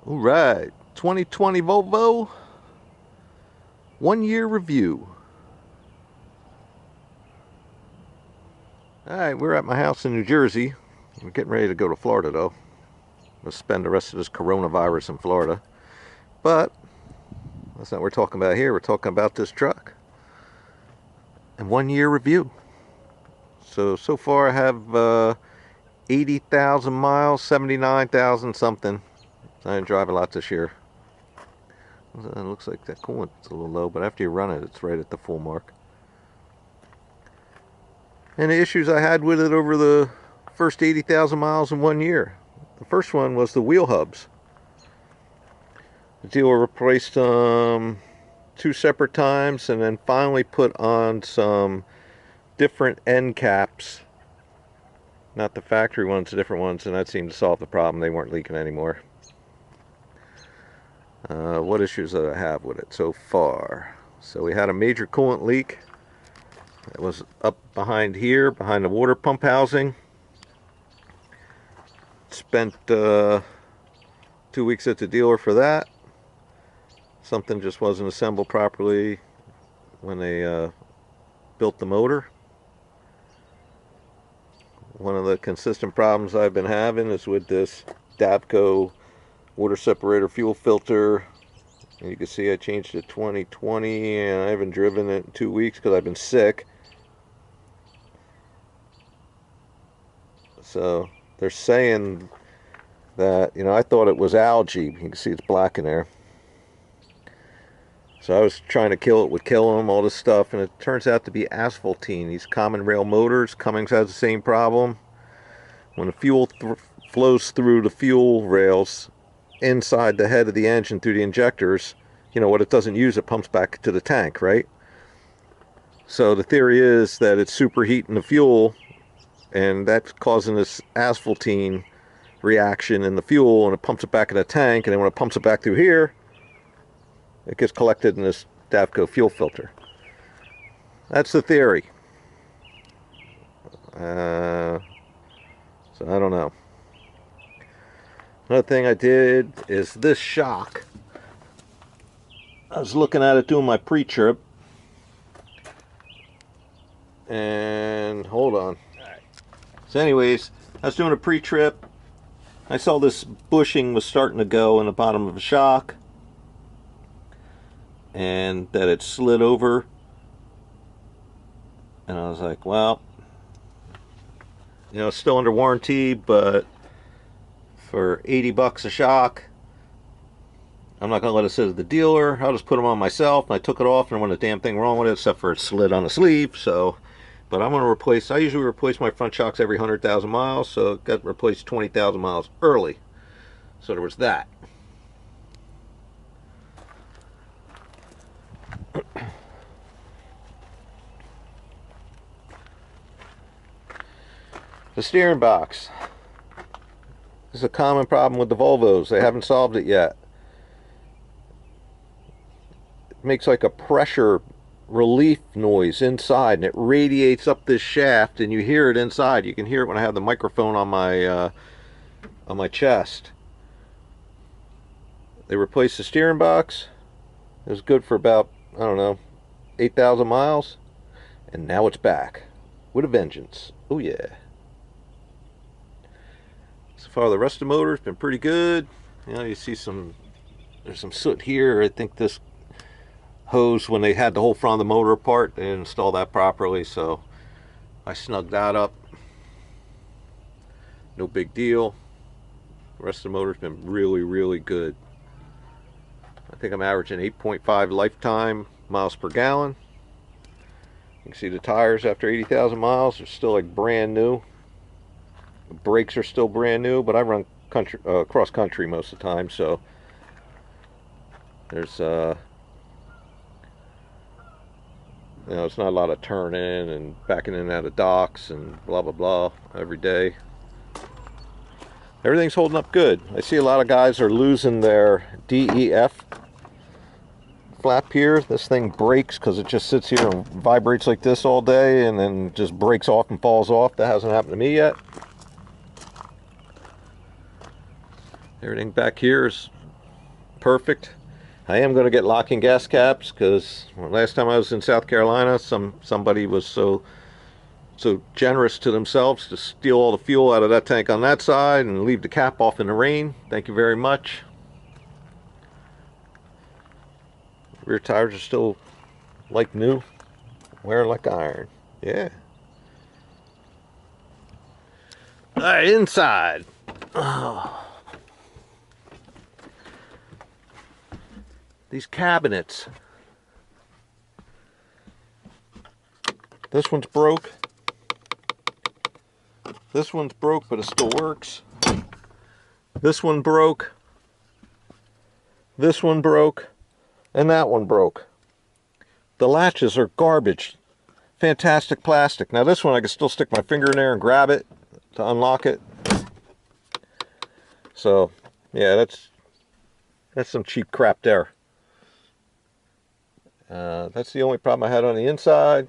All right, 2020 Volvo 1 year review. All right, we're at my house in New Jersey. We're getting ready to go to Florida though. We'll spend the rest of this coronavirus in Florida. But that's not what we're talking about here. We're talking about this truck and 1 year review. So far I have 80,000 miles, 79,000 something. I didn't drive a lot this year. It looks like that coolant's a little low, but after you run it, it's right at the full mark. And the issues I had with it over the first 80,000 miles in 1 year. The first one was the wheel hubs. The dealer replaced them 2 separate times and then finally put on some different end caps. Not the factory ones, the different ones, and that seemed to solve the problem. They weren't leaking anymore. What issues did I have with it so far? So we had a major coolant leak. It was up behind here, behind the water pump housing. Spent 2 weeks at the dealer for that. Something just wasn't assembled properly when they built the motor. One of the consistent problems I've been having is with this Dabco water separator fuel filter. And you can see I changed it to 2020 and I haven't driven it in 2 weeks because I've been sick. So they're saying that, I thought it was algae. You can see it's black in there. So I was trying to kill it with Killam, all this stuff, and it turns out to be asphaltene. These common rail motors, Cummins has the same problem. When the fuel flows through the fuel rails inside the head of the engine through the injectors, what it doesn't use, it pumps back to the tank, right? So the theory is that it's superheating the fuel, and that's causing this asphaltene reaction in the fuel, and it pumps it back in the tank, and then when it pumps it back through here, it gets collected in this Dabco fuel filter. That's the theory. So I don't know. Another thing I did is this shock. I was looking at it doing my pre-trip. And hold on. So anyways, I was doing a pre-trip. I saw this bushing was starting to go in the bottom of the shock. And that it slid over. And I was like, well, it's still under warranty, but for 80 bucks a shock, I'm not going to let it sit at the dealer. I'll just put them on myself. And I took it off and there wasn't a damn thing wrong with it except for it slid on the sleeve. So, but I'm going to replace, I usually replace my front shocks every 100,000 miles. So it got replaced 20,000 miles early. So there was that. The steering box. This is a common problem with the Volvos. They haven't solved it yet. It makes like a pressure relief noise inside, and it radiates up this shaft, and you hear it inside. You can hear it when I have the microphone on my chest. They replaced the steering box. It was good for about, I don't know, 8,000 miles, and now it's back with a vengeance. Oh yeah. So far the rest of the motor's been pretty good. You see there's some soot here. I think this hose, when they had the whole front of the motor apart, they didn't install that properly, so I snugged that up. No big deal. The rest of the motor's been really, really good. I think I'm averaging 8.5 lifetime miles per gallon. You can see the tires after 80,000 miles are still like brand new. The brakes are still brand new, but I run cross country most of the time, so there's it's not a lot of turning and backing in and out of docks and blah blah blah every day. Everything's holding up good. I see a lot of guys are losing their DEF flap here. This thing breaks because it just sits here and vibrates like this all day and then just breaks off and falls off. That hasn't happened to me yet. Everything back here is perfect. I am going to get locking gas caps because last time I was in South Carolina, somebody was so generous to themselves to steal all the fuel out of that tank on that side and leave the cap off in the rain. Thank you very much. Rear tires are still like new, wearing like iron. Yeah. All right, inside. Oh. These cabinets. This one's broke. This one's broke, but it still works. This one broke. This one broke. And that one broke. The latches are garbage. Fantastic plastic. Now this one I can still stick my finger in there and grab it to unlock it. So, yeah, that's some cheap crap there. That's the only problem I had on the inside.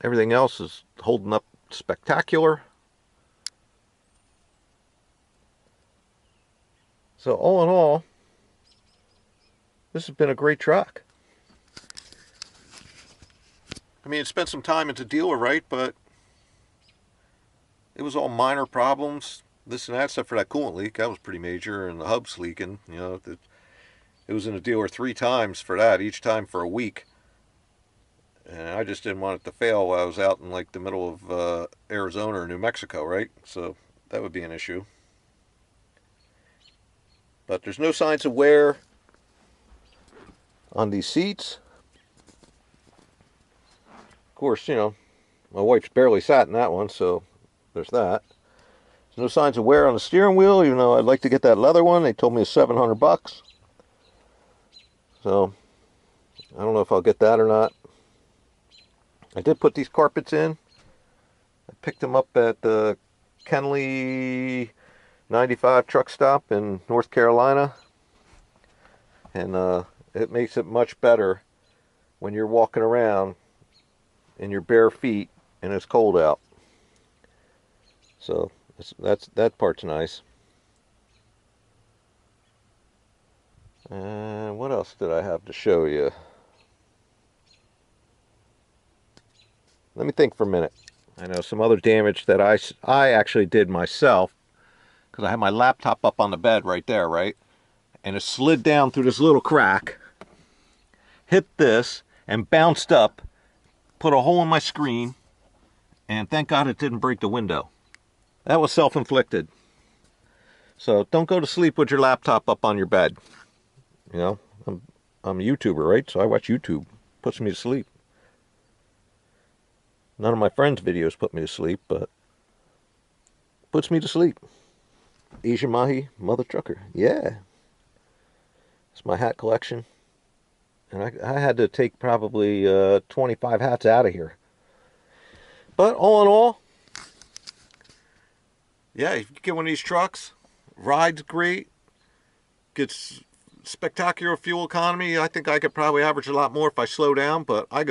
Everything else is holding up spectacular. So all in all, this has been a great truck. I mean, it spent some time at the dealer, right? But it was all minor problems, this and that, except for that coolant leak. That was pretty major, and the hub's leaking. You know, it was in the dealer 3 times for that, each time for a week. And I just didn't want it to fail while I was out in like the middle of Arizona or New Mexico, right? So that would be an issue. But there's no signs of wear on these seats. Of course, you know, my wife's barely sat in that one, so there's that. There's no signs of wear on the steering wheel, even though I'd like to get that leather one. They told me it's $700. So I don't know if I'll get that or not. I did put these carpets in. I picked them up at the Kenley 95 truck stop in North Carolina. And it makes it much better when you're walking around in your bare feet and it's cold out. So that part's nice. And what else did I have to show you? Let me think for a minute. I know some other damage that I actually did myself, because I had my laptop up on the bed right there, right? And it slid down through this little crack, hit this, and bounced up, put a hole in my screen, and thank God it didn't break the window. That was self-inflicted. So don't go to sleep with your laptop up on your bed. You know, I'm a YouTuber, right? So I watch YouTube. Puts me to sleep. None of my friends' videos put me to sleep, but puts me to sleep. Asian Mahi, Mother Trucker. Yeah. It's my hat collection. And I had to take probably 25 hats out of here. But all in all, yeah, if you get one of these trucks, rides great, gets spectacular fuel economy. I think I could probably average a lot more if I slow down, but I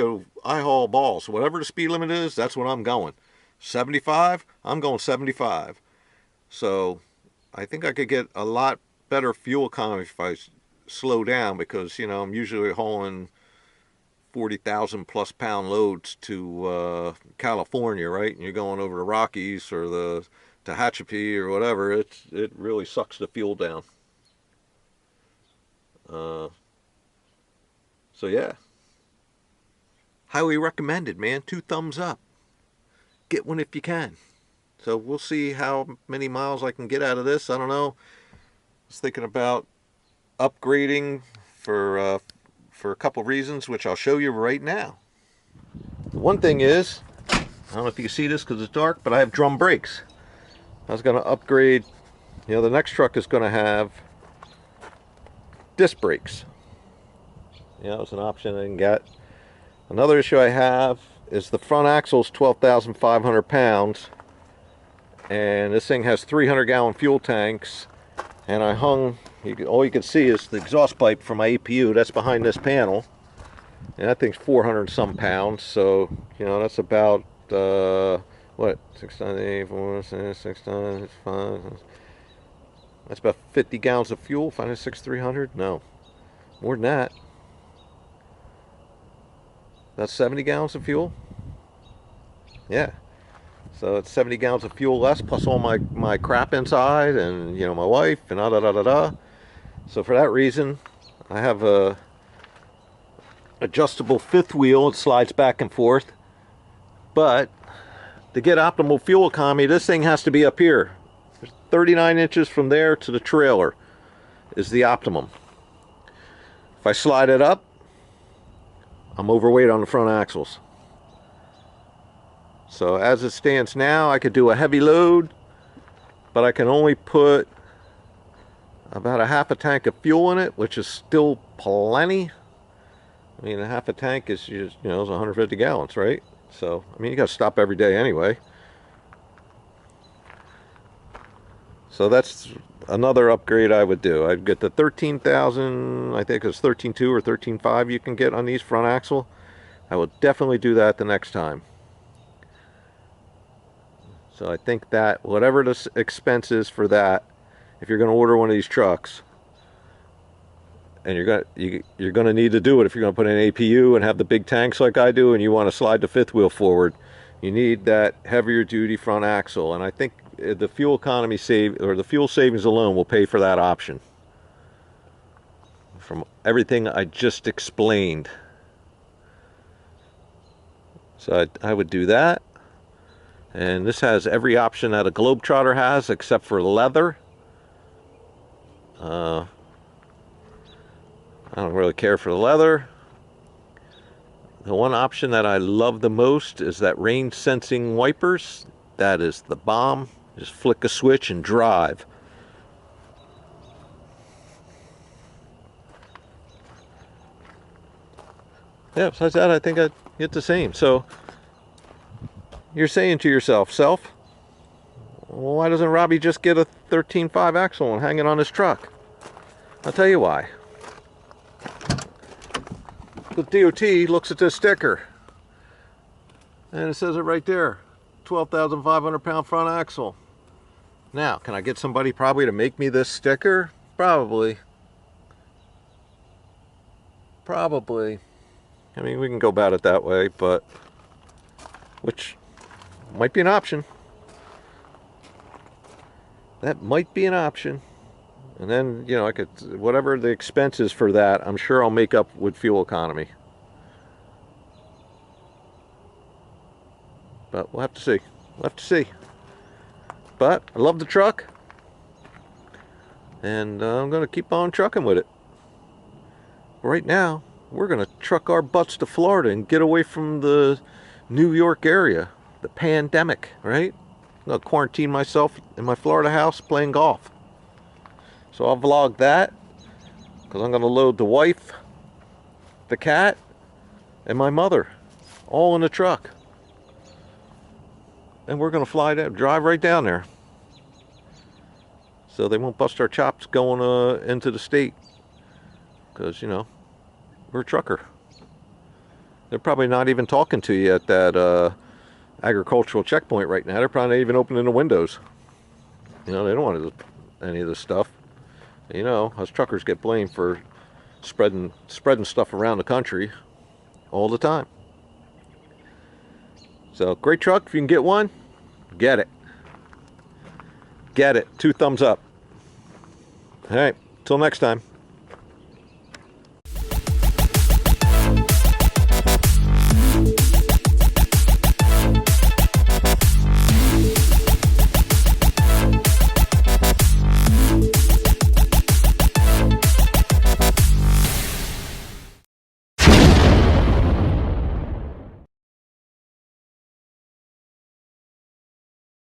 haul balls. Whatever the speed limit is, that's what I'm going. 75, I'm going 75. So I think I could get a lot better fuel economy if I slow down, because, you know, I'm usually hauling 40,000 plus pound loads to California, right? And you're going over the Rockies or the Tehachapi or whatever. It really sucks the fuel down. So yeah, highly recommended, man. 2 thumbs up. Get one if you can. So we'll see how many miles I can get out of this. I don't know. I was thinking about upgrading for a couple reasons, which I'll show you right now. One thing is, I don't know if you can see this because it's dark, but I have drum brakes. I was going to upgrade. You know, the next truck is going to have disc brakes. You know, it's an option I can get. Another issue I have is the front axle is 12,500 pounds, and this thing has 300-gallon fuel tanks. And I hung, all you can see is the exhaust pipe from my APU. That's behind this panel, and that thing's 400 and some pounds. So, you know, that's about what, 6 times 8, 4, 6 times 5. That's about 50 gallons of fuel. Find a 6300? No, more than that. That's 70 gallons of fuel. Yeah. So it's 70 gallons of fuel less, plus all my crap inside, and my wife, and da da da da da. So for that reason, I have a adjustable fifth wheel. It slides back and forth. But to get optimal fuel economy, this thing has to be up here. 39 inches from there to the trailer is the optimum. If I slide it up, I'm overweight on the front axles. So as it stands now, I could do a heavy load, but I can only put about a half a tank of fuel in it, which is still plenty. I mean, a half a tank is just, it's 150 gallons, right? So, I mean, you got to stop every day anyway. So that's another upgrade I would do. I'd get the 13,000, I think it's 13.2 or 13.5 you can get on these front axle. I will definitely do that the next time. So I think that whatever the expense is for that, if you're going to order one of these trucks, and you're going to need to do it if you're going to put in an APU and have the big tanks like I do, and you want to slide the fifth wheel forward, you need that heavier duty front axle. And I think the fuel economy the fuel savings alone will pay for that option from everything I just explained. So I would do that. And this has every option that a Globetrotter has except for leather. I don't really care for the leather. The one option that I love the most is that rain sensing wipers. That is the bomb. Just flick a switch and drive. Yeah, besides that, I think I'd get the same. So you're saying to yourself, well, why doesn't Robbie just get a 13.5 axle and hang it on his truck? I'll tell you why. The DOT looks at this sticker, and it says it right there, 12,500 pound front axle. Now, can I get somebody probably to make me this sticker? Probably. I mean, we can go about it that way, but which might be an option. That might be an option. And then, I could, whatever the expense is for that, I'm sure I'll make up with fuel economy. But we'll have to see. We'll have to see. But I love the truck. And I'm going to keep on trucking with it. Right now, we're going to truck our butts to Florida and get away from the New York area. The pandemic, right? I'm going to quarantine myself in my Florida house playing golf. So I'll vlog that, because I'm going to load the wife, the cat, and my mother, all in the truck. And we're going to fly down, drive right down there. So they won't bust our chops going into the state. Because, we're a trucker. They're probably not even talking to you at that agricultural checkpoint right now. They're probably not even opening the windows. They don't want any of this stuff. Us truckers get blamed for spreading stuff around the country all the time. So, great truck. If you can get one, get it. Get it. 2 thumbs up. All right. Till next time.